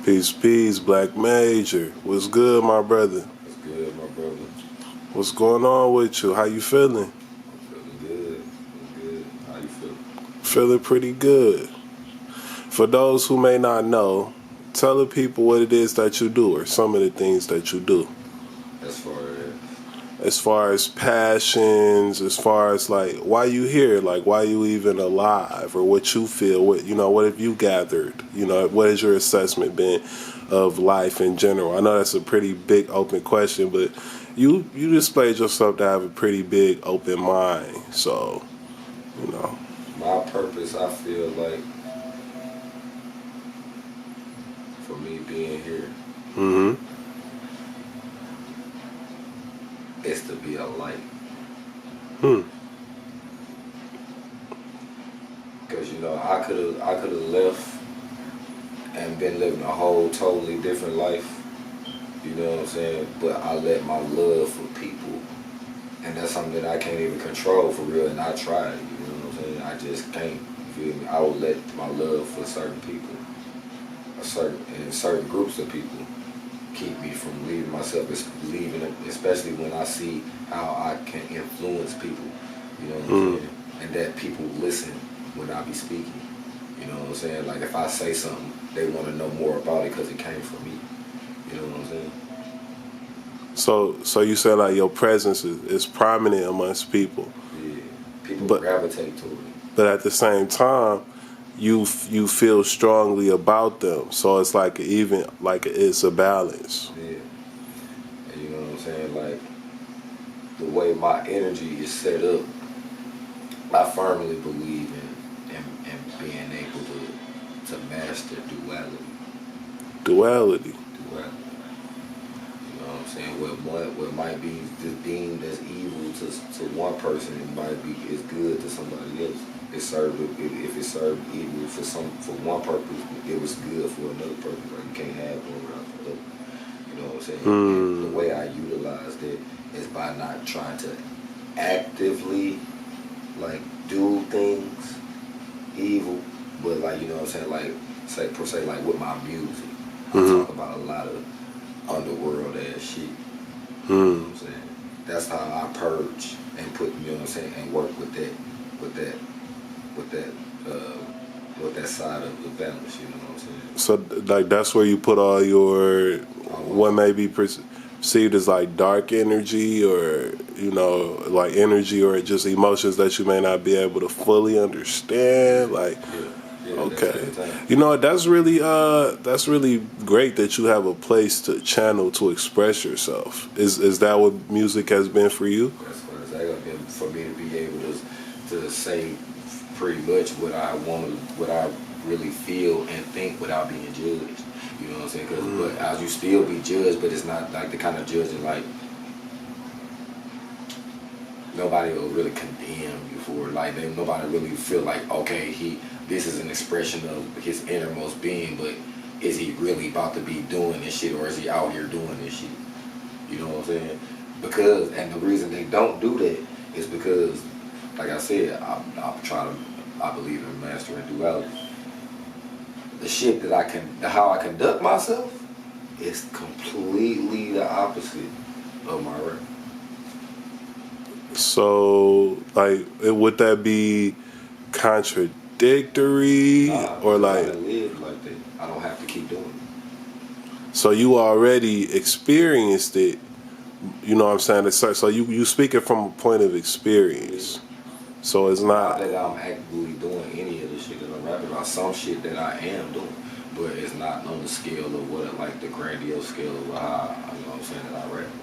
Peace, peace, Black Major. What's good, my brother? What's good, my brother? What's going on with you? How you feeling? I'm feeling good. I'm good. How you feel? Feeling pretty good. For those who may not know, tell the people what it is that you do or some of the things that you do. As far as As far as passions, as far as like why you here, like why you even alive, or what you feel, what have you gathered? What has your assessment been of life in general? I know that's a pretty big open question, but you displayed yourself to have a pretty big open mind. So, you know. my purpose, I feel like for me being here Mhm. is to be a light. Hmm. Cause I could have left and been living a whole totally different life. You know what I'm saying? But I let my love for people, and that's something that I can't even control for real. And I tried. You know what I'm saying? I just can't. You feel me? I would let my love for certain people, certain groups of people, keep me from leaving myself, especially when I see how I can influence people. You know what I'm saying? And that people listen when I be speaking. You know what I'm saying? Like if I say something, they want to know more about it because it came from me. You know what I'm saying? So you said like your presence is prominent amongst people, Yeah. People but gravitate to it. but at the same time, you feel strongly about them. So it's like even like it's a balance. Yeah. And you know what I'm saying? Like the way my energy is set up, I firmly believe in being able to master duality. Duality. Duality. You know what I'm saying? What might be deemed as evil to one person, it might be is good to somebody else. If it served evil for one purpose, it was good for another purpose. Like you can't have one without the other. You know what I'm saying? And the way I utilized it is by not trying to actively like do things evil, but like you know what I'm saying, like say per se like with my music, I talk about a lot of underworld ass shit. You know what I'm saying? That's how I purge and put, you know what I'm saying, and work with that, with that, uh, with that side of the balance. You know what I'm saying? So like that's where you put all your what may be perceived as like dark energy, or like energy or just emotions that you may not be able to fully understand. Like, Yeah, okay, that time. that's really great that you have a place to channel to express yourself. Is that what music has been for you? That's what it's like been for me to be able to say pretty much what I want, what I really feel and think without being judged. You know what I'm saying? But as you still be judged, but it's not like the kind of judging like nobody will really condemn you for it. Like nobody really feel like okay, this is an expression of his innermost being, but is he really about to be doing this shit or is he out here doing this shit? You know what I'm saying? And the reason they don't do that is because, like I said, I believe in mastering duality. The shit how I conduct myself is completely the opposite of my rap. So like, would that be contradictory, Nah, or because I like? done lived like that. I don't have to keep doing it. So you already experienced it, you know what I'm saying? So you speaking from a point of experience. So it's Not not. that I'm actively doing any of the shit that I'm rapping about. Some shit that I am doing, but it's not on the scale of what, like the grandiose scale of how, you know what I'm saying, that I rap about.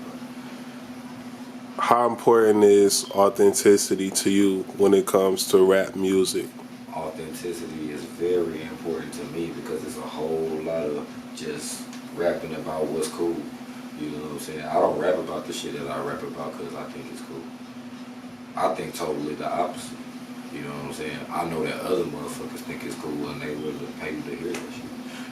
How important is authenticity to you when it comes to rap music? Authenticity is very important to me because it's a whole lot of just rapping about what's cool. You know what I'm saying? I don't rap about the shit that I rap about because I think it's cool. I think totally the opposite. You know what I'm saying? I know that other motherfuckers think it's cool and they really pay you to hear that shit.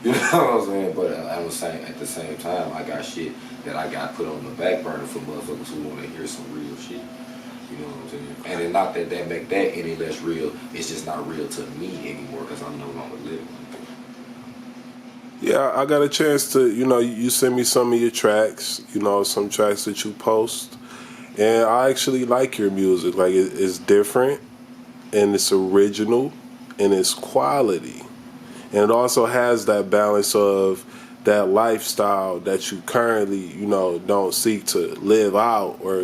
You know what I'm saying? But at the same time, I got shit that I got put on the back burner for motherfuckers who want to hear some real shit. You know what I'm saying? And it's not that make that any less real. It's just not real to me anymore because I'm no longer living. Yeah, I got a chance to, you send me some of your tracks, some tracks that you post, and I actually like your music. Like it's different, and it's original, and it's quality, and it also has that balance of that lifestyle that you currently, don't seek to live out, or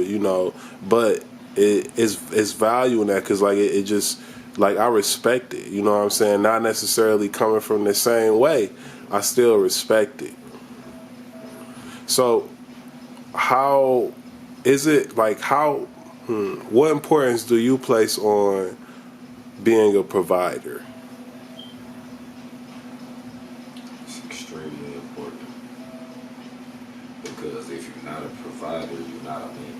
but it's value in that because like it just like I respect it. You know what I'm saying? Not necessarily coming from the same way, I still respect it. So how is it like how? What importance do you place on being a provider? It's extremely important because if you're not a provider, you're not a man.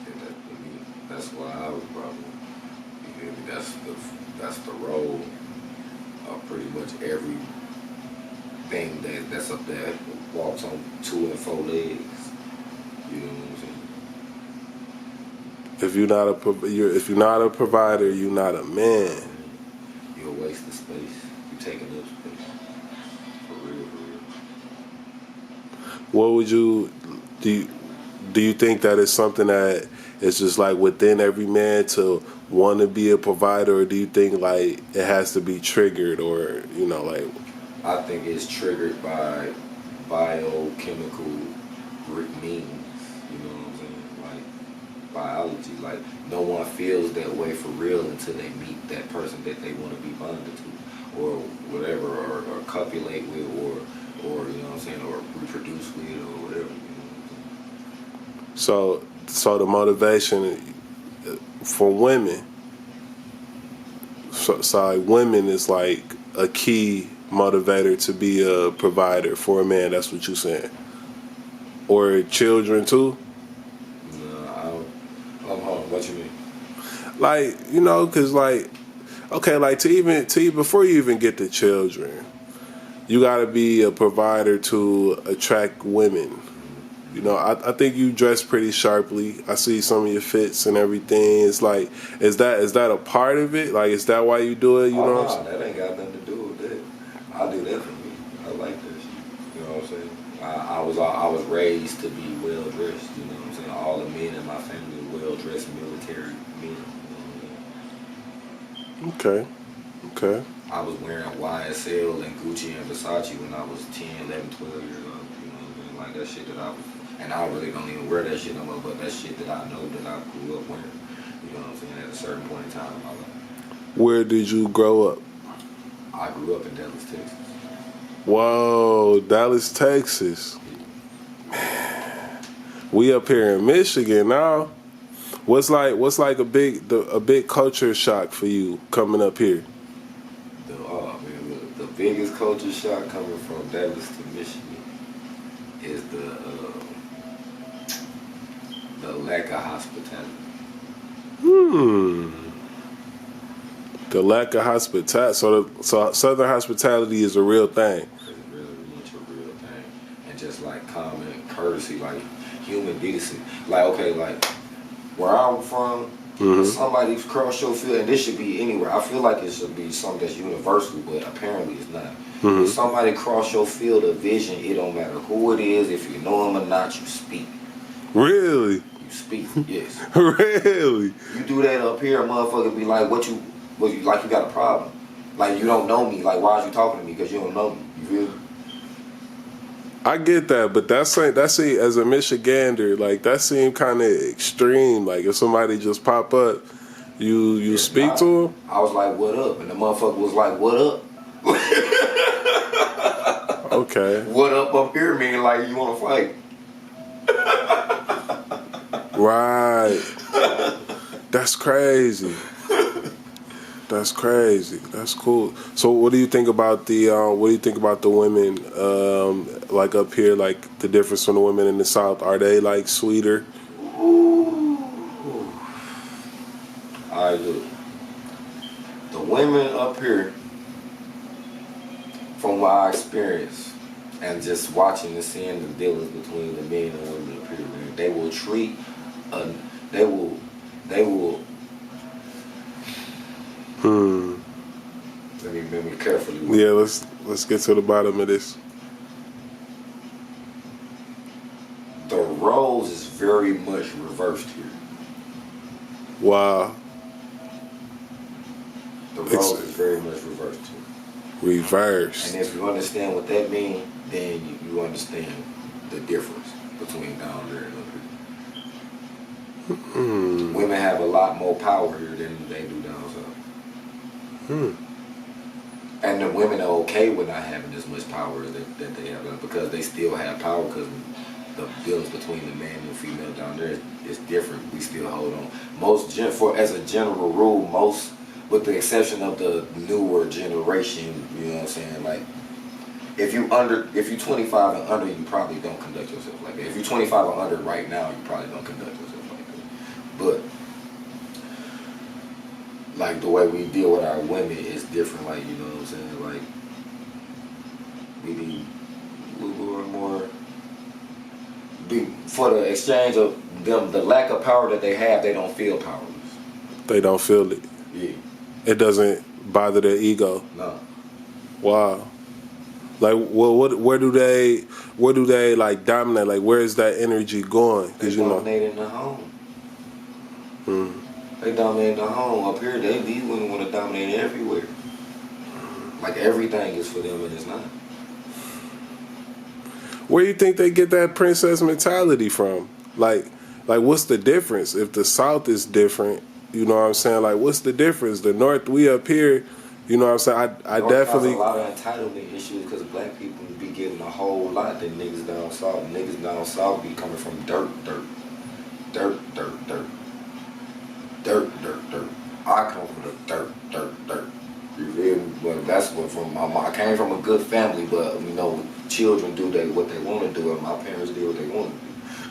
And that, I mean, that's why I was brought up. You feel me? That's the role of pretty much every thing that's up there walks on 2 and 4 legs. You know what I'm saying? If you're not a provider, you're not a man. You're a waste of space. You're taking up space. For real, for real. What would you do? Do you think that is something that is just like within every man to want to be a provider, or do you think like it has to be triggered, or like? I think it's triggered by biochemical means. You know what I'm saying? Like biology. Like no one feels that way for real until they meet that person that they want to be bonded to, or whatever, or copulate with, or you know what I'm saying, or reproduce with, or whatever. You know what I'm saying? So the motivation for women, so like women is like a key motivator to be a provider for a man. That's what you're saying, or children too. No, I don't. What you mean? Like because like okay, like before you even get to children, you got to be a provider to attract women. I think you dress pretty sharply. I see some of your fits and everything. It's like, is that a part of it? Like, is that why you do it? You know what I'm saying? That ain't got nothing to do with that. I do that for me. I like that shit. You know what I'm saying? I was raised to be well dressed. You know what I'm saying? All the men in my family are well dressed military men. You know what Okay. Okay. I was wearing YSL and Gucci and Versace when I was 10, 11, 12 years old. You know what I'm saying? Like that shit that I was, and I really don't even wear that shit no more, but that shit that I know that I grew up wearing. You know what I'm saying? At a certain point in time in my life. Where did you grow up? I grew up in Dallas, Texas. Whoa, Dallas, Texas. Man, we up here in Michigan now. What's like a big culture shock for you coming up here? The biggest culture shock coming from Dallas to Michigan is the lack of hospitality. The lack of hospitality. So Southern hospitality is a real thing. It's really much a real thing, and just like common courtesy, like human decency. Like okay, like where I'm from, somebody cross your field, and this should be anywhere. I feel like it should be something that's universal, but apparently it's not. If somebody cross your field of vision, it don't matter who it is. If you know them or not, you speak. Really? You speak, yes. Really? You do that up here, a motherfucker be like, what you like? You got a problem? Like you don't know me? Like why is you talking to me? Because you don't know me. You feel me? I get that, but that's as a Michigander, like that seemed kind of extreme. Like if somebody just pop up, you speak to them. I was like, what up? And the motherfucker was like, what up? Okay. What up here meaning like you want to fight? Right. That's crazy. That's crazy. That's cool. So, what do you think about the women like up here? Like the difference from the women in the South? Are they like sweeter? Alright, look. The women up here, from what I experienced, and just watching and seeing the dealings between the men and women up here, man, they will treat, they will. Let me Remember carefully. Yeah, let's get to the bottom of this. The roles is very much reversed here. Wow. The roles is very much reversed here. Reverse. And if you understand what that means, then you understand the difference between down there and up here. Women have a lot more power here than they do down south. And the women are okay with not having as much power that they have because they still have power because the dealings between the man and female down there is different. We still hold on. As a general rule, most, with the exception of the newer generation, you know what I'm saying? Like, if you 25 and under, you probably don't conduct yourself like that. If you're 25 and under right now, you probably don't conduct yourself like that. But like the way we deal with our women is different. Like, you know what I'm saying? Like, we need a little more. For the exchange of them, the lack of power that they have, they don't feel powerless. They don't feel it. Yeah. It doesn't bother their ego. No. Wow. Like, well, where do they like dominate? Like, where is that energy going? They dominate in the home. They dominate in the home. Up here, these women want to dominate everywhere. Like, everything is for them and it's not. Where do you think they get that princess mentality from? Like what's the difference? If the South is different, you know what I'm saying? Like, what's the difference? The North, we up here, you know what I'm saying? I definitely... a lot of entitlement issues because black people be getting a whole lot than niggas down south. Niggas down south be coming from dirt. I come from the dirt. You feel me? But that's what from my mom. I came from a good family, but you know, children do what they want to do, and my parents did what they want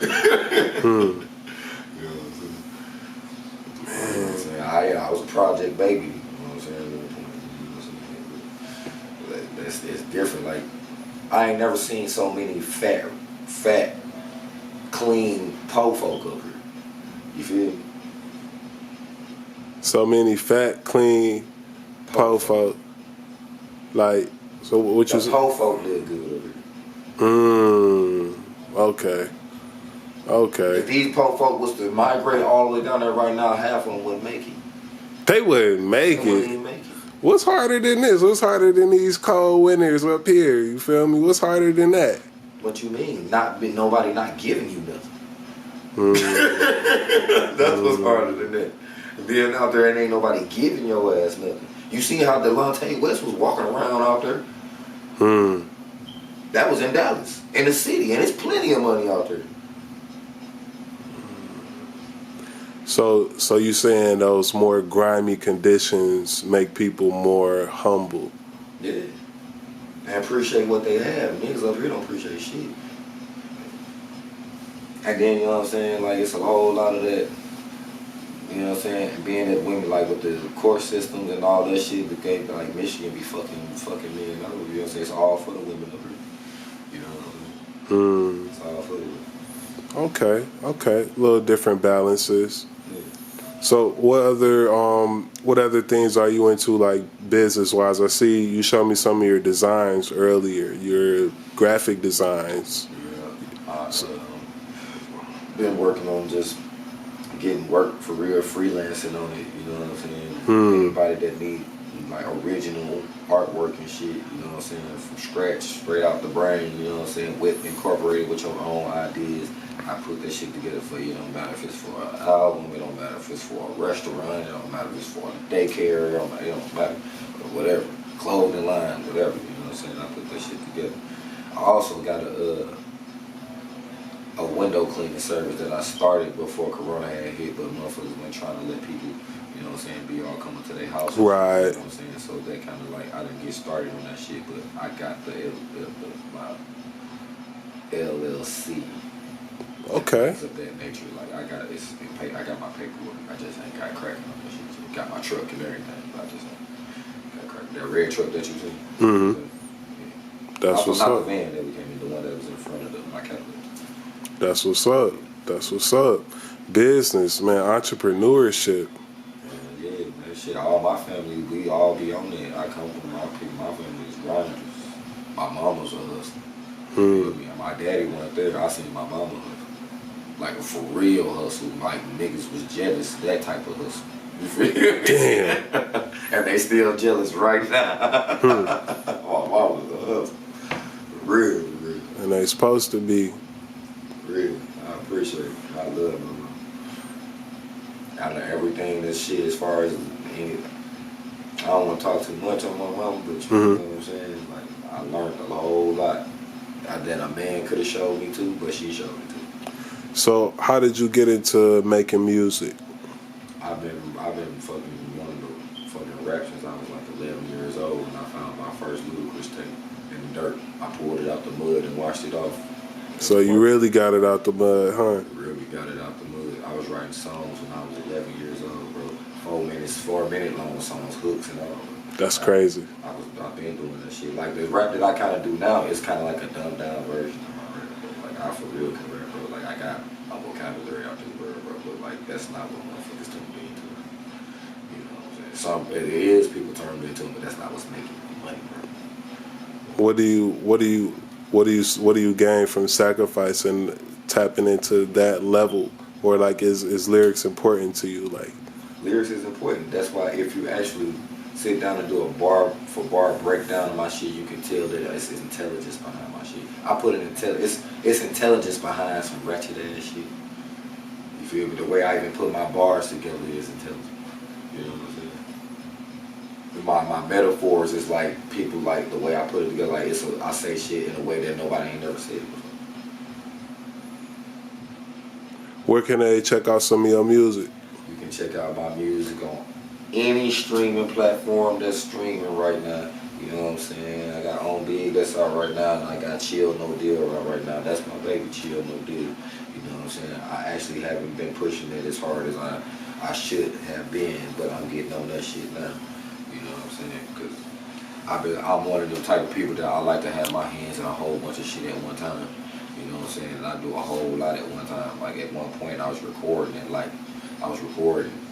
to do. You know what I'm saying? I was a project baby. You know what I'm saying? It's different. Like, I ain't never seen so many fat, clean po folk up here. You feel me? So many fat, clean po folk. Like, so what you say? Po folk live good over here. Okay. If these po folk was to migrate all the way down there right now, half of them wouldn't make it. They wouldn't make They it. wouldn't even make it. What's harder than this? What's harder than these cold winters up here? You feel me? What's harder than that? What you mean? Nobody not giving you nothing. That's what's harder than that. Being out there and ain't nobody giving your ass nothing. You see how Delonte West was walking around out there? That was in Dallas, in the city, and there's plenty of money out there. So you saying those more grimy conditions make people more humble? Yeah. And appreciate what they have. Niggas up here don't appreciate shit. And then, you know what I'm saying, like, it's a whole lot of that, you know what I'm saying, being that women, like, with the court systems and all that shit, like, Michigan be fucking me, you know what I'm saying? It's all for the women up here. You know what I'm saying? It's all for the women. Okay. Little different balances. So what other things are you into, like, business wise? I see you showed me some of your designs earlier, your graphic designs. Yeah, been working on just getting work for real, freelancing on it. You know what I'm saying? Anybody that need like original artwork and shit, you know what I'm saying, from scratch, straight out the brain. You know what I'm saying, with incorporated with your own ideas. I put that shit together for you. It don't matter if it's for an album, it don't matter if it's for a restaurant, it don't matter if it's for a daycare, it don't matter, whatever, clothing line, whatever, you know what I'm saying, I put that shit together. I also got a window cleaning service that I started before Corona had hit, but motherfuckers been trying to let people, you know what I'm saying, be all coming to their house. Right. You know what I'm saying, so that kind of like, I didn't get started on that shit, but I got my LLC. Okay. Of that nature, like I got my paperwork. I just ain't got cracking on that shit. So got my truck and everything, but I just ain't got cracking. That red truck that you see. Yeah. That's what's not up. The van that we came in, the one that was in front of my Cadillac. That's what's up. Business, man, entrepreneurship. Yeah, man, shit. All my family, we all be on there. I come from my family is grinders. My mama's a hustler. You feel me? My daddy went there. I seen my mama hustle. Like a for real hustle. Like niggas was jealous. That type of hustle. You feel me? Damn. And they still jealous right now. My mama was a hustler. Real. And they supposed to be. Real. I appreciate it. I love my mama. I know everything that shit as far as I don't want to talk too much on my mama, but you know what I'm saying? Like, I learned a whole lot that a man could have showed me too, but she showed me too. So how did you get into making music? I've been fucking wanting to fucking rap since I was like 11 years old, and I found my first Ludacris tape in the dirt. I pulled it out the mud and washed it off. So you really got it out the mud, huh? Really got it out the mud. I was writing songs when I was 11 years old, bro. 4 minute long songs, hooks and all. That's crazy. I've been doing that shit. Like the rap that I kind of do now is kind of like a dumbed down version of my rap. Like I for real can rap, bro. Like I got a vocabulary out this world, bro. But like that's not what motherfuckers turn me into. You know what I'm saying? Some it is people turn me into it, but that's not what's making me money, bro. What do you gain from sacrificing, tapping into that level, or like is lyrics important to you? Like lyrics is important. That's why if you actually sit down and do a bar for bar breakdown of my shit, you can tell that it's intelligence behind my shit. I put an it's intelligence behind some wretched ass shit. You feel me? The way I even put my bars together is intelligent. You know what I'm saying? My metaphors is like people like the way I put it together. Like I say shit in a way that nobody ain't never said it before. where can they check out some of your music? You can check out my music on any streaming platform that's streaming right now. You know what I'm saying? I got On Big that's out right now, and I got Chill No Deal out right now. That's my baby, Chill No Deal. You know what I'm saying? I actually haven't been pushing it as hard as I should have been, but I'm getting on that shit now. You know what I'm saying? Because I'm one of the type of people that I like to have my hands in a whole bunch of shit at one time. You know what I'm saying? And I do a whole lot at one time. Like at one point I was recording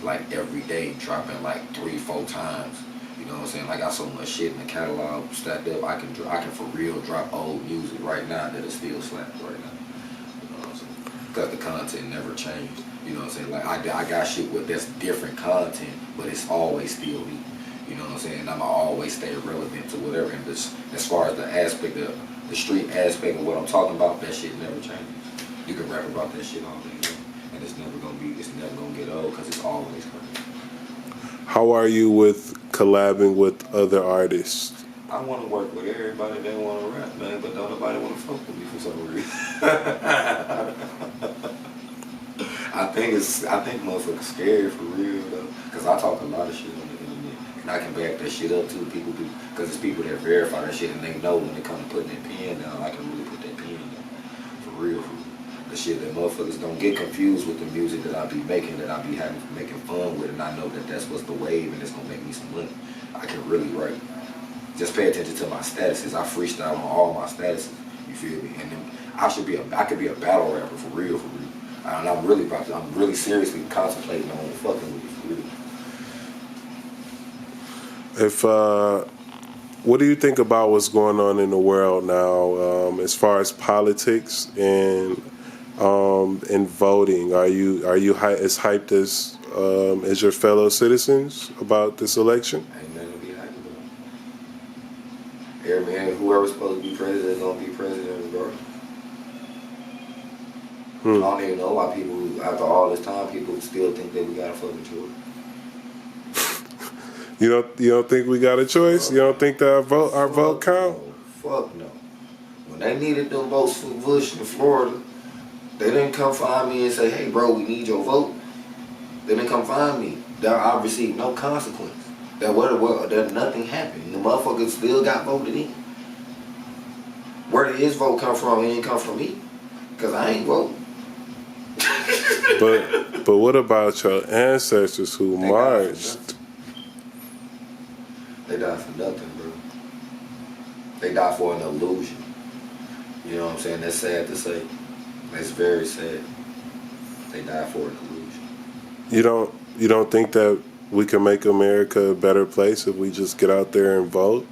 like every day, dropping like 3-4 times. You know what I'm saying? Like I got so much shit in the catalog stacked up. I can for real drop old music right now that is still slapped right now. You know what I'm saying? Because the content never changed. You know what I'm saying? Like I got shit with that's different content, but it's always still me. You know what I'm saying? And I'ma always stay relevant to whatever. And this, as far as the aspect of the street aspect of what I'm talking about, that shit never changes. You can rap about that shit all day long, and it's never gonna get old because it's always coming. How are you with collabing with other artists? I want to work with everybody that want to rap, man, but don't nobody want to fuck with me for some reason. I think motherfuckers scary for real though, because I talk a lot of shit on the internet, and I can back that shit up too. Because it's people that verify that shit, and they know when they come to putting that pen down, I can really put that pen down for real. The shit that motherfuckers don't get confused with the music that I be making, that I be making fun with, and I know that that's what's the wave, and it's gonna make me some money. I can really write. Just pay attention to my statuses. I freestyle on all my statuses. You feel me? And then I could be a battle rapper for real. And I'm really seriously contemplating on fucking with you for real. What do you think about what's going on in the world now, as far as politics and voting? Are you as hyped as your fellow citizens about this election? Ain't nothing to be hyped about. Whoever's supposed to be president is gonna be president regardless. I don't even know why people, after all this time, people still think that we got a fucking choice. You don't think we got a choice? You don't think that our vote count? No. Fuck no. When they needed them votes for Bush in Florida, they didn't come find me and say, "Hey, bro, we need your vote." They didn't come find me. I received no consequence. That nothing happened. The motherfuckers still got voted in. Where did his vote come from? It didn't come from me, cause I ain't vote. But what about your ancestors who marched? They died for nothing, bro. They died for an illusion. You know what I'm saying? That's sad to say. That's very sad. They died for an illusion. You don't think that we can make America a better place if we just get out there and vote.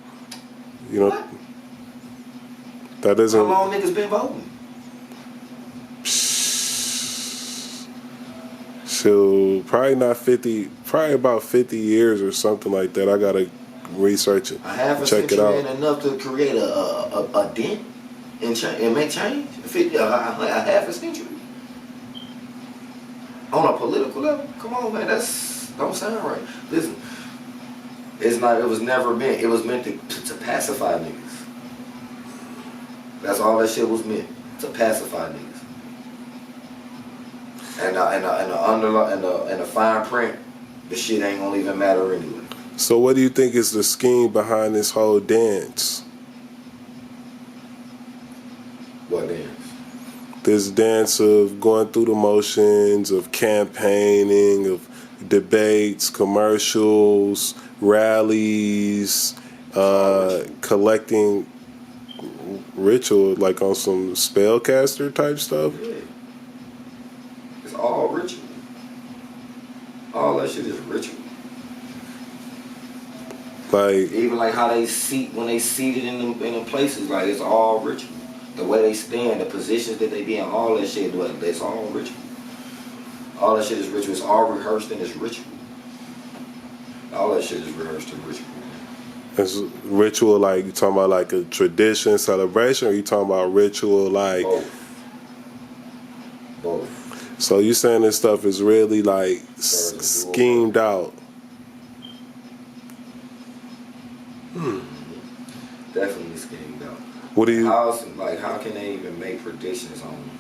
You know, What? that doesn't. How long niggas been voting? So probably not 50. Probably about 50 years or something like that. I gotta research it. A half a Check it century out. ain't enough to create a dent and make change. A half a century on a political level. Come on, man. That's don't sound right. Listen, it's not. It was never meant. It was meant to pacify niggas. That's all that shit was meant, to pacify niggas. And the fine print, the shit ain't gonna even matter anyway. So what do you think is the scheme behind this whole dance? What dance? This dance of going through the motions, of campaigning, of debates, commercials, rallies, collecting ritual, like on some spellcaster type stuff. Yeah. It's all ritual. All that shit is ritual. Like, Even like how they seat when they seated in the places, like it's all ritual. The way they stand, the positions that they be in, all that shit, it's all ritual. All that shit is ritual. It's all rehearsed and it's ritual. All that shit is rehearsed and ritual. it's ritual, like you talking about like a tradition, celebration, or you talking about ritual like Both. So you saying this stuff is really like schemed out? Definitely schemed out. What do you? How can they even make predictions on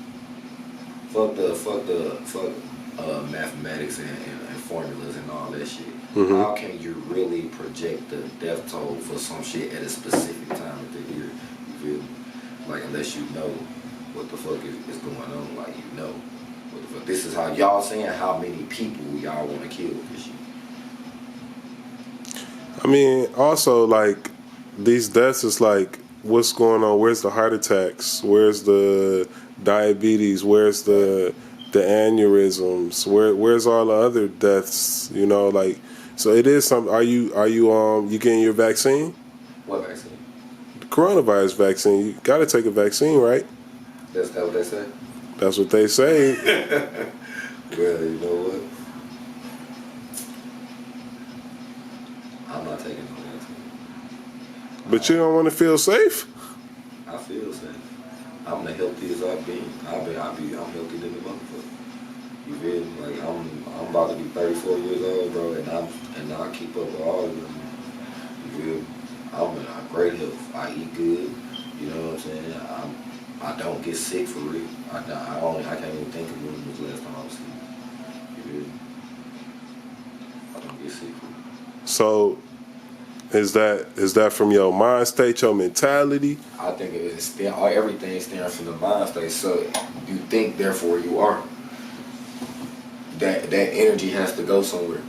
mathematics and formulas and all that shit? Mm-hmm. How can you really project the death toll for some shit at a specific time of the year? You feel me? Like, unless you know what the fuck is going on, like, you know what the fuck. This is how y'all saying how many people y'all want to kill this year. I mean, also like these deaths is like, what's going on? Where's the heart attacks? Where's the diabetes? Where's the aneurysms? Where's all the other deaths? You know, like, so it is some. Are you you getting your vaccine? What vaccine? The coronavirus vaccine. You got to take a vaccine, right? That's what they say. That's what they say. Well, you know what? I'm not taking no vaccine. But you don't want to feel safe. I feel safe. I'm the healthiest I've been. I'm healthier than the motherfucker. You feel me? Like I'm about to be 34 years old, bro, and I keep up with all of them. You feel me? I'm in great health. I eat good. You know what I'm saying? I don't get sick for real. I can't even think of when was the last time I was sick. You feel me? I don't get sick for real. So, is that from your mind state, your mentality? I think it is everything stems from the mind state. So you think, therefore you are. That energy has to go somewhere.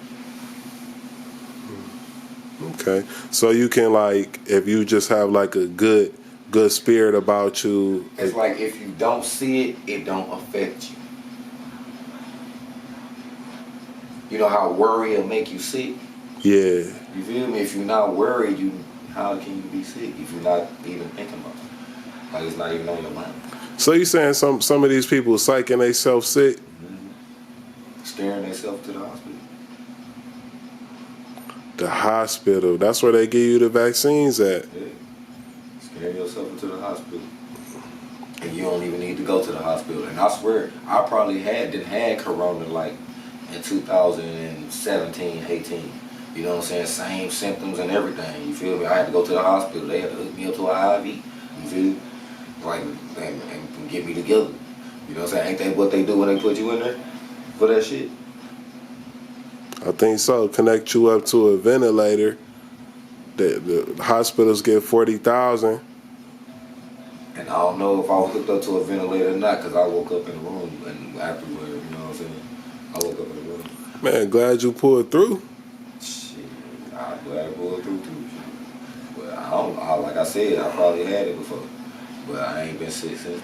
Okay, so you can, like, if you just have like a good spirit about you. It's like if you don't see it, it don't affect you. You know how worry will make you sick? Yeah. You feel me? If you're not worried, how can you be sick if you're not even thinking about it? Like, it's not even on your mind. So you saying some of these people psyching themselves sick? Staring themselves to the hospital. The hospital. That's where they give you the vaccines at. Yeah. Scaring yourself into the hospital. And you don't even need to go to the hospital. And I swear, I probably didn't have corona like in 2017, 18. You know what I'm saying? Same symptoms and everything. You feel me? I had to go to the hospital. They had to hook me up to an IV. You feel me? Like, and get me together. You know what I'm saying? Ain't that what they do when they put you in there for that shit? I think so. Connect you up to a ventilator. The hospitals get $40,000. And I don't know if I was hooked up to a ventilator or not, because I woke up in the room and afterward, you know what I'm saying? I woke up in the room. Man, glad you pulled through. Shit, I'm glad I pulled through too. But like I said, I probably had it before. But I ain't been sick since.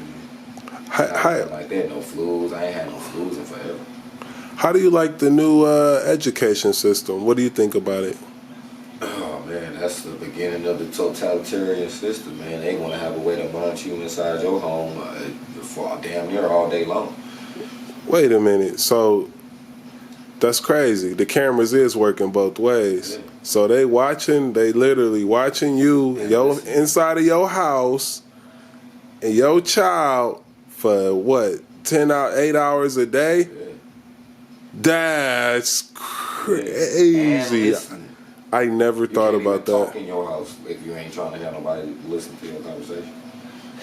How Like that, no flus. I ain't had no flus in forever. How do you like the new education system? What do you think about it? Oh man, that's the beginning of the totalitarian system, man. They want to have a way to monitor you inside your home for damn near all day long. Wait a minute. So that's crazy. The cameras is working both ways. Yeah. So they literally watching you, And your listen. inside of your house, and your child for what, 8 hours a day? Yeah. That's And crazy. listen. I never You thought can't about even talk that. in your house if you ain't trying to have nobody listen to your conversation.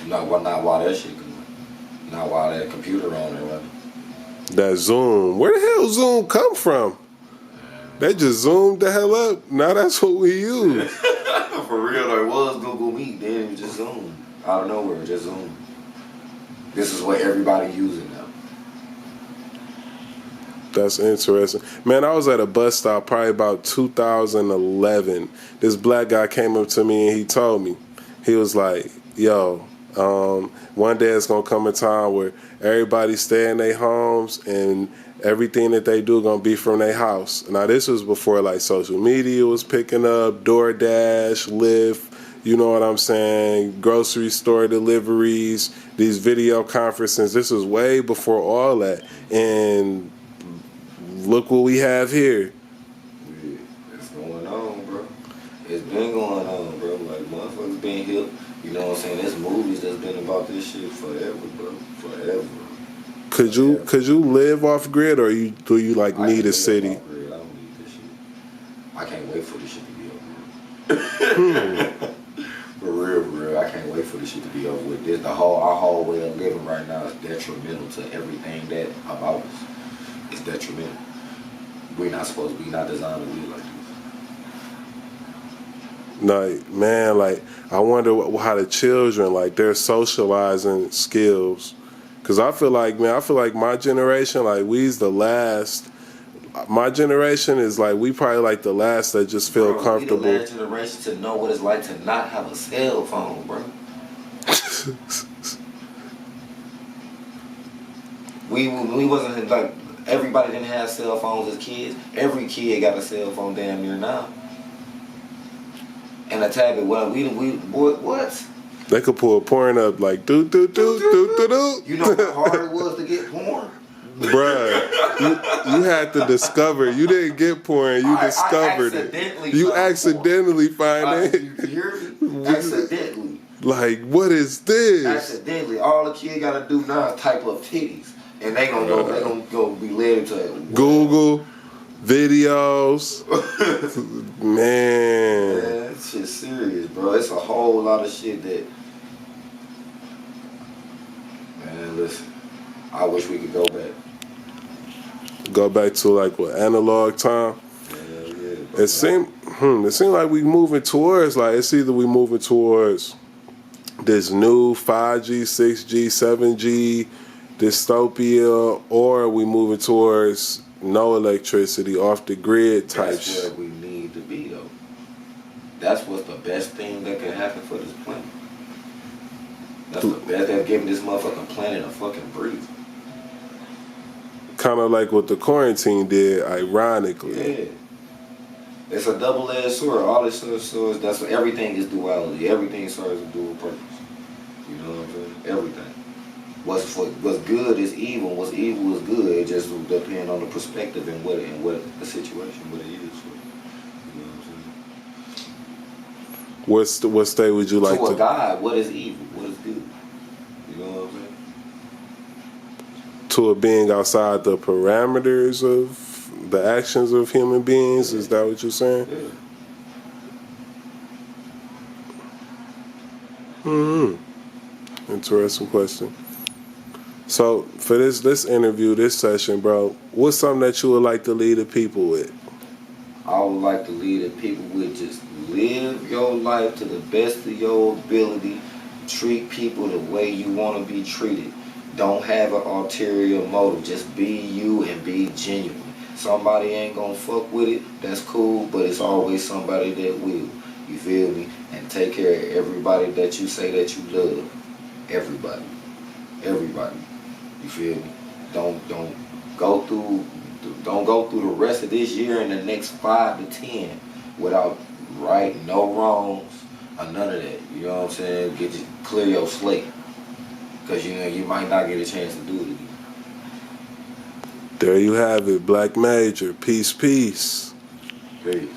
Not while that shit going. Not while that computer on there, right? That Zoom. Where the hell Zoom come from? They just zoomed the hell up. Now that's what we use. For real, there was Google Meet. Then it was just Zoom. Out of nowhere, just Zoom. This is what everybody using now. That's interesting. Man, I was at a bus stop probably about 2011. This black guy came up to me and he told me, he was like, yo, one day it's going to come a time where everybody stay in their homes and everything that they do going to be from their house. Now, this was before like social media was picking up, DoorDash, Lyft, you know what I'm saying, grocery store deliveries, these video conferences. This was way before all that. And look what we have here. Yeah, it's going on, bro. It's been going on, bro. Like, motherfuckers been hip. You know what I'm saying? There's movies that's been about this shit forever, bro. Forever. Could you live off grid, or do you like I need can a city? live off grid. I don't need this shit. I can't wait for this shit to be over with. For real. I can't wait for this shit to be over with. Our whole way of living right now is detrimental to everything that about us. It's detrimental. We're not supposed to be, not designed to be like this. Like, man, like, I wonder how the children, like, their socializing skills. Because I feel like my generation, like, we's the last. My generation is like, we probably like the last that just feel comfortable. We the last generation to know what it's like to not have a cell phone, bro. we wasn't like, everybody didn't have cell phones as kids. Every kid got a cell phone damn near now. And a tablet. Well, what? They could pull porn up like do. You know how hard it was to get porn? Bruh, you had to discover. You didn't get porn. You discovered it. You accidentally find it. You hear me? Accidentally. Like, what is this? Accidentally. All the kid gotta do now is type up titties, and they gonna go be led into Google videos. Man, that shit's serious, bro. It's a whole lot of shit that. Man, listen. I wish we could go back. Go back to like what, analog time? Yeah, it seemed like we moving towards, like, it's either we moving towards this new 5G, 6G, 7G dystopia, or we moving towards no electricity, off the grid type That's shit. where we need to be, though. That's what's the best thing that can happen for this planet. That's the best. They're giving this motherfucking planet a fucking breathe. Kind of like what the quarantine did, ironically. Yeah. It's a double-edged sword. All this swords, that's what everything is duality. Everything serves a dual purpose. You know what I'm saying? Everything. What's good is evil. What's evil is good. It just depends on the perspective and what the situation, what it is. You know what I'm saying? What state would you like to to? a God, what is evil? What is good? You know what I'm saying? To a being outside the parameters of the actions of human beings? Is that what you're saying? Yeah. Interesting question. So for this interview, this session, bro, what's something that you would like to lead the people with? I would like to lead the people with just live your life to the best of your ability. Treat people the way you want to be treated. Don't have an ulterior motive. Just be you and be genuine. Somebody ain't gonna fuck with it, that's cool, but it's always somebody that will. You feel me? And take care of everybody that you say that you love. Everybody. You feel me? Don't go through Don't go through the rest of this year and the next 5 to 10 without right, no wrongs, or none of that. You know what I'm saying? Clear your slate, because you might not get a chance to do it again. There you have it, Black Major. Peace, peace. Peace.